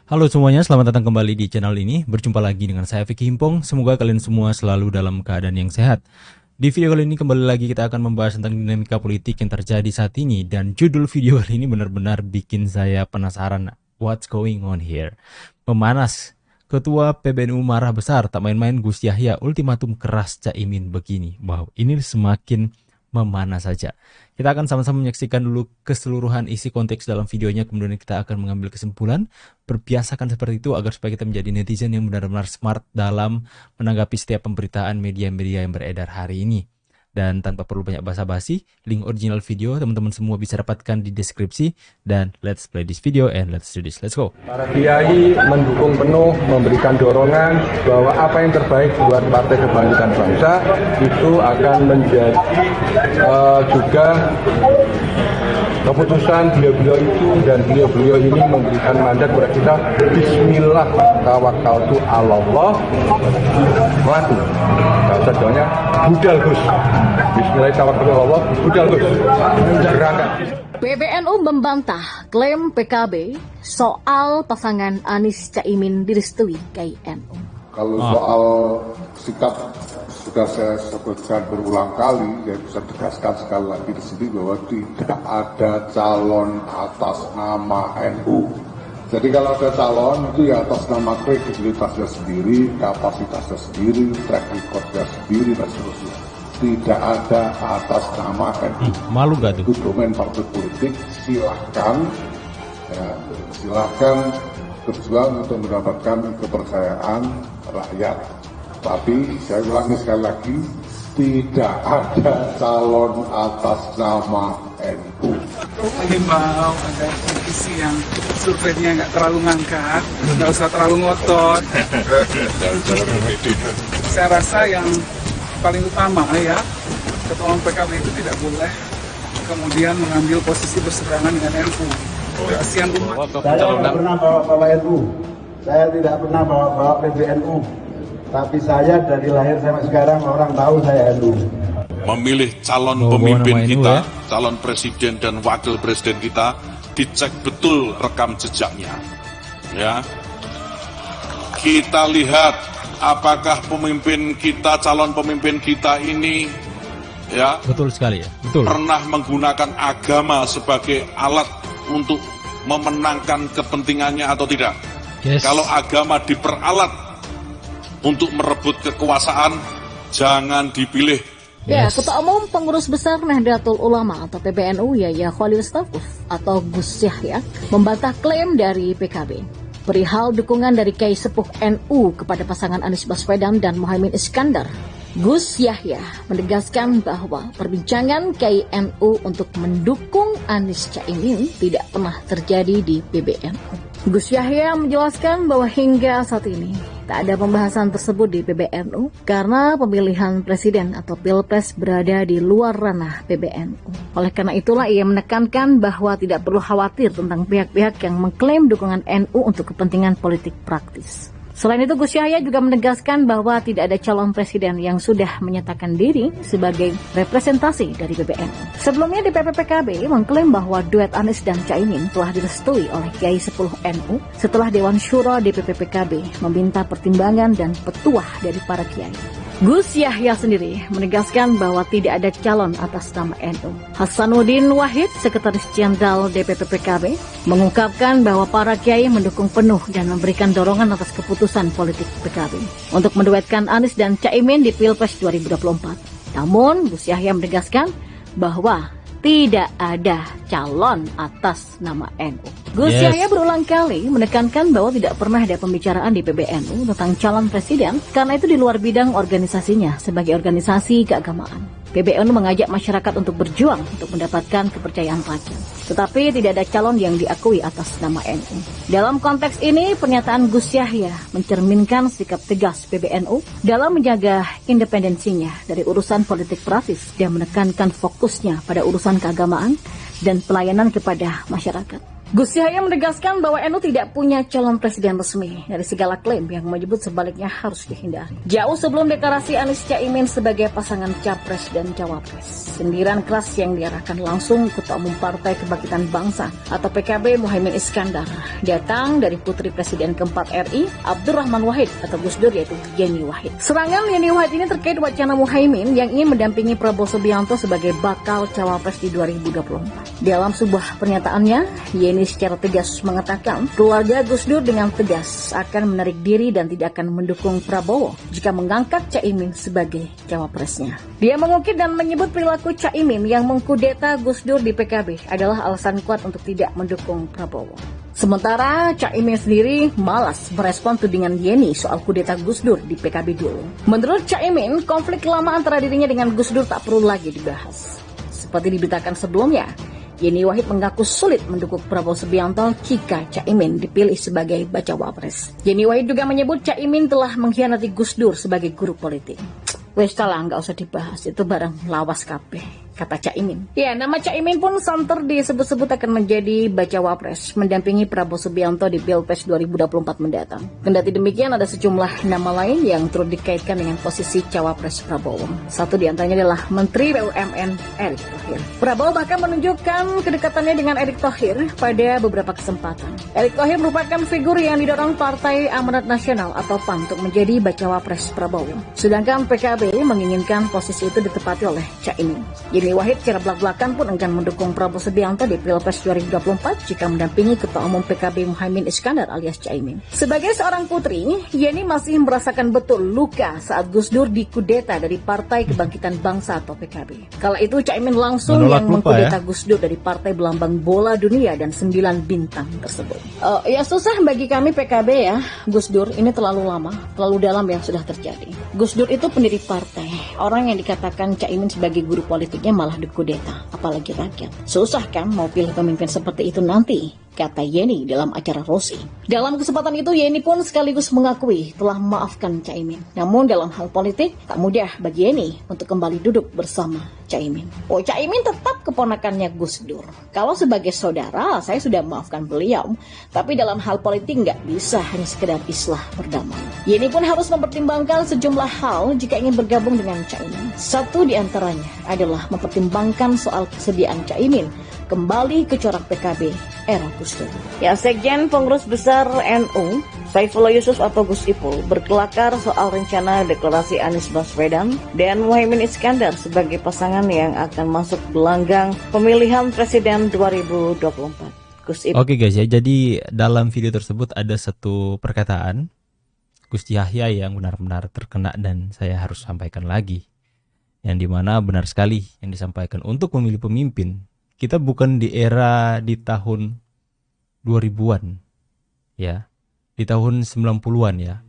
Halo semuanya, selamat datang kembali di channel ini. Berjumpa lagi dengan saya Vicky Himpong. Semoga kalian semua selalu dalam keadaan yang sehat. Di video kali ini kembali lagi kita akan membahas tentang dinamika politik yang terjadi saat ini. Dan judul video kali ini benar-benar bikin saya penasaran. What's going on here? Memanas. Ketua PBNU marah besar, tak main-main Gus Yahya, ultimatum keras Caimin begini. Wow, ini semakin memanas saja. Kita akan sama-sama menyaksikan dulu keseluruhan isi konteks dalam videonya, kemudian kita akan mengambil kesimpulan. Berbiasakan seperti itu agar supaya kita menjadi netizen yang benar-benar smart dalam menanggapi setiap pemberitaan media-media yang beredar hari ini. Dan tanpa perlu banyak basa-basi, link original video teman-teman semua bisa dapatkan di deskripsi. Dan let's play this video and let's do this. Let's go. Para kiai mendukung penuh, memberikan dorongan bahwa apa yang terbaik buat Partai Kebangkitan Bangsa itu akan menjadi juga keputusan beliau-beliau itu, dan beliau-beliau ini memberikan mandat kepada kita, Bismillah tawakkaltu ala Allah, melaku. Bahasa Jawanya budal Gus. Bismillah tawakkaltu ala Allah, budal Gus. Gerakan. PBNU membantah klaim PKB soal pasangan Anies Caimin direstui KNU. Kalau soal sikap sudah saya sebutkan berulang kali, saya bisa tegaskan sekali lagi di sini bahwa tidak ada calon atas nama NU. Jadi kalau ada calon itu ya atas nama kredibilitasnya sendiri, kapasitasnya sendiri, track recordnya sendiri dan seterusnya. Tidak ada atas nama NU. Malu gak tuh? Itu domain partai politik. Silahkan, ya, silahkan berjuang untuk mendapatkan kepercayaan rakyat. Tapi saya ulangi sekali lagi, tidak ada calon atas nama NU. Himbau agar politisi yang surveinya nggak terlalu ngangkat, nggak usah terlalu ngotot. Saya rasa yang paling utama ya, ketua PKB itu tidak boleh kemudian mengambil posisi berseberangan dengan NU. Kasihan umat. Saya tidak pernah bawa NU, saya tidak pernah bawa PBNU. Tapi saya dari lahir sampai sekarang orang tahu saya NU. Memilih calon pemimpin kita, calon presiden dan wakil presiden kita, dicek betul rekam jejaknya. Ya, kita lihat apakah pemimpin kita, calon pemimpin kita ini, ya, Betul sekali ya, betul. pernah menggunakan agama sebagai alat untuk memenangkan kepentingannya atau tidak. Yes. Kalau agama diperalat untuk merebut kekuasaan, jangan dipilih. Ya, Ketua Umum Pengurus Besar Nahdlatul Ulama atau PBNU Yahya Khalil Stakuf atau Gus Yahya membantah klaim dari PKB perihal dukungan dari Kiai Sepuh NU kepada pasangan Anies Baswedan dan Muhaimin Iskandar. Gus Yahya menegaskan bahwa perbincangan Kiai NU untuk mendukung Anies Caimin tidak pernah terjadi di PBNU. Gus Yahya menjelaskan bahwa hingga saat ini tak ada pembahasan tersebut di PBNU karena pemilihan presiden atau pilpres berada di luar ranah PBNU. Oleh karena itulah ia menekankan bahwa tidak perlu khawatir tentang pihak-pihak yang mengklaim dukungan NU untuk kepentingan politik praktis. Selain itu, Gus Yahya juga menegaskan bahwa tidak ada calon presiden yang sudah menyatakan diri sebagai representasi dari PBNU. Sebelumnya DPP PKB mengklaim bahwa duet Anies dan Caimin telah direstui oleh Kiai Sepuluh NU setelah Dewan Syuro DPP PKB meminta pertimbangan dan petuah dari para kiai. Gus Yahya sendiri menegaskan bahwa tidak ada calon atas nama NU. Hasanuddin Wahid, Sekretaris Jenderal DPP PKB, mengungkapkan bahwa para kiai mendukung penuh dan memberikan dorongan atas keputusan politik PKB untuk menduetkan Anies dan Caimin di Pilpres 2024. Namun, Gus Yahya menegaskan bahwa tidak ada calon atas nama NU. Gus Yahya berulang kali menekankan bahwa tidak pernah ada pembicaraan di PBNU tentang calon presiden karena itu di luar bidang organisasinya sebagai organisasi keagamaan. PBNU mengajak masyarakat untuk berjuang untuk mendapatkan kepercayaan rakyat. Tetapi tidak ada calon yang diakui atas nama NU. Dalam konteks ini, pernyataan Gus Yahya mencerminkan sikap tegas PBNU dalam menjaga independensinya dari urusan politik praktis dan menekankan fokusnya pada urusan keagamaan dan pelayanan kepada masyarakat. Gus Yahya menegaskan bahwa NU tidak punya calon presiden resmi. Dari segala klaim yang menyebut sebaliknya harus dihindari. Jauh sebelum deklarasi Anies Caimin sebagai pasangan capres dan cawapres, sindiran keras yang diarahkan langsung Ketua Umum Partai Kebangkitan Bangsa atau PKB Muhaimin Iskandar datang dari putri Presiden keempat RI Abdurrahman Wahid atau Gus Dur, yaitu Yeni Wahid. Serangan Yeni Wahid ini terkait wacana Muhaimin yang ingin mendampingi Prabowo Subianto sebagai bakal cawapres di 2024. Dalam sebuah pernyataannya, Yeni secara tegas mengatakan keluarga Gus Dur dengan tegas akan menarik diri dan tidak akan mendukung Prabowo jika mengangkat Caimin sebagai cawapresnya. Dia mengungkit dan menyebut perilaku Caimin yang mengkudeta Gus Dur di PKB adalah alasan kuat untuk tidak mendukung Prabowo. Sementara Caimin sendiri malas merespon tudingan Yeni soal kudeta Gus Dur di PKB dulu. Menurut Caimin, konflik lama antara dirinya dengan Gus Dur tak perlu lagi dibahas. Seperti diberitakan sebelumnya, Yeni Wahid mengaku sulit mendukung Prabowo Subianto jika Caimin dipilih sebagai bacawa pres. Yeni Wahid juga menyebut Caimin telah mengkhianati Gus Dur sebagai guru politik. Wes lah, nggak usah dibahas, itu barang lawas kabeh, kata Caimin. Ya, nama Caimin pun santer disebut-sebut akan menjadi bacawa pres mendampingi Prabowo Subianto di Pilpres 2024 mendatang. Kendati demikian, ada sejumlah nama lain yang turut dikaitkan dengan posisi cawapres Prabowo. Satu di antaranya adalah Menteri BUMN Erick Thohir. Prabowo bahkan menunjukkan kedekatannya dengan Erick Thohir pada beberapa kesempatan. Erick Thohir merupakan figur yang didorong Partai Amanat Nasional atau PAN untuk menjadi bacawa pres Prabowo. Sedangkan PKB menginginkan posisi itu ditepati oleh Caimin. Yeni Wahid secara belak-belakan pun enggan mendukung Prabowo Subianto di Pilpres 2024 jika mendampingi Ketua Umum PKB Muhaimin Iskandar alias Caimin. Sebagai seorang putri, Yeni masih merasakan betul luka saat Gus Dur dikudeta dari Partai Kebangkitan Bangsa atau PKB. Kala itu Caimin langsung yang mengkudeta Gus Dur dari Partai Belambang Bola Dunia dan 9 bintang tersebut. Ya susah bagi kami PKB ya, Gus Dur ini terlalu lama, terlalu dalam yang sudah terjadi. Gus Dur itu pendiri partai. Orang yang dikatakan Caimin sebagai guru politiknya malah dikudeta, apalagi rakyat. Susah kan mau pilih pemimpin seperti itu nanti, kata Yeni dalam acara Rosi. Dalam kesempatan itu Yeni pun sekaligus mengakui telah memaafkan Caimin. Namun dalam hal politik tak mudah bagi Yeni untuk kembali duduk bersama Caimin. Oh, Caimin tetap keponakannya Gus Dur. Kalau sebagai saudara saya sudah memaafkan beliau, tapi dalam hal politik nggak bisa hanya sekedar islah berdamai. Yeni pun harus mempertimbangkan sejumlah hal jika ingin bergabung dengan Caimin. Satu di antaranya adalah mempertimbangkan soal kesediaan Caimin kembali ke corak PKB era Gus Dur. Ya, Sekjen Pengurus Besar NU Saifullah Yusuf atau Gus Ipul berkelakar soal rencana deklarasi Anies Baswedan dan Muhaimin Iskandar sebagai pasangan yang akan masuk gelanggang pemilihan presiden 2024. Gus Ipul. Oke guys ya, jadi dalam video tersebut ada satu perkataan Gus Yahya yang benar-benar terkena dan saya harus sampaikan lagi. Yang dimana benar sekali yang disampaikan untuk memilih pemimpin. Kita bukan di era di tahun 2000-an ya, di tahun 90-an ya,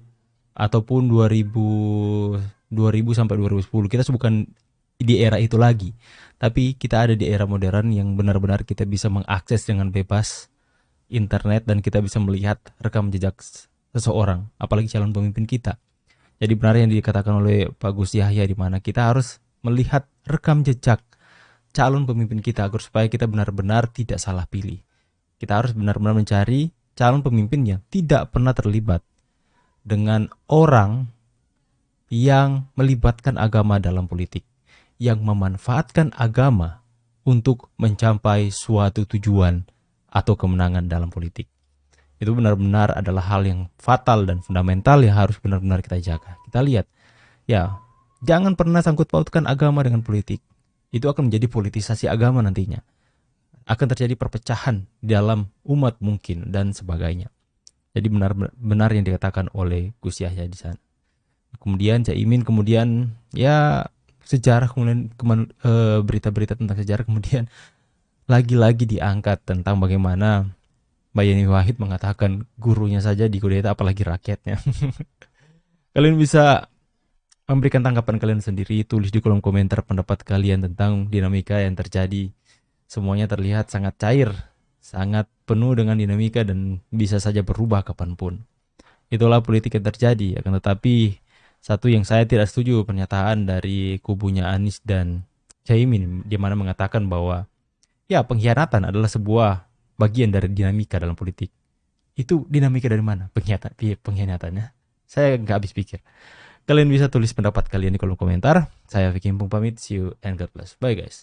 ataupun 2000 sampai 2010. Kita bukan di era itu lagi, tapi kita ada di era modern yang benar-benar kita bisa mengakses dengan bebas internet dan kita bisa melihat rekam jejak seseorang, apalagi calon pemimpin kita. Jadi benar yang dikatakan oleh Pak Gus Yahya, di mana kita harus melihat rekam jejak calon pemimpin kita agar supaya kita benar-benar tidak salah pilih. Kita harus benar-benar mencari calon pemimpin yang tidak pernah terlibat dengan orang yang melibatkan agama dalam politik, yang memanfaatkan agama untuk mencapai suatu tujuan atau kemenangan dalam politik. Itu benar-benar adalah hal yang fatal dan fundamental yang harus benar-benar kita jaga. Kita lihat, ya, jangan pernah sangkut pautkan agama dengan politik. Itu akan menjadi politisasi agama nantinya. Akan terjadi perpecahan dalam umat mungkin dan sebagainya. Jadi benar-benar yang dikatakan oleh Gus Yahya di sana. Kemudian Caimin, kemudian ya sejarah, kemudian berita-berita tentang sejarah, kemudian lagi-lagi diangkat tentang bagaimana Mbak Yeni Wahid mengatakan gurunya saja dikudeta apalagi rakyatnya. Kalian bisa memberikan tanggapan kalian sendiri, tulis di kolom komentar pendapat kalian tentang dinamika yang terjadi. Semuanya terlihat sangat cair, sangat penuh dengan dinamika dan bisa saja berubah kapanpun. Itulah politik yang terjadi. Akan tetapi satu yang saya tidak setuju pernyataan dari kubunya Anies dan Caimin, di mana mengatakan bahwa ya pengkhianatan adalah sebuah bagian dari dinamika dalam politik. Itu dinamika dari mana? Pengkhianatannya. Saya nggak habis pikir. Kalian bisa tulis pendapat kalian di kolom komentar. Saya Vicky Himpung pamit. See you and God bless. Bye guys.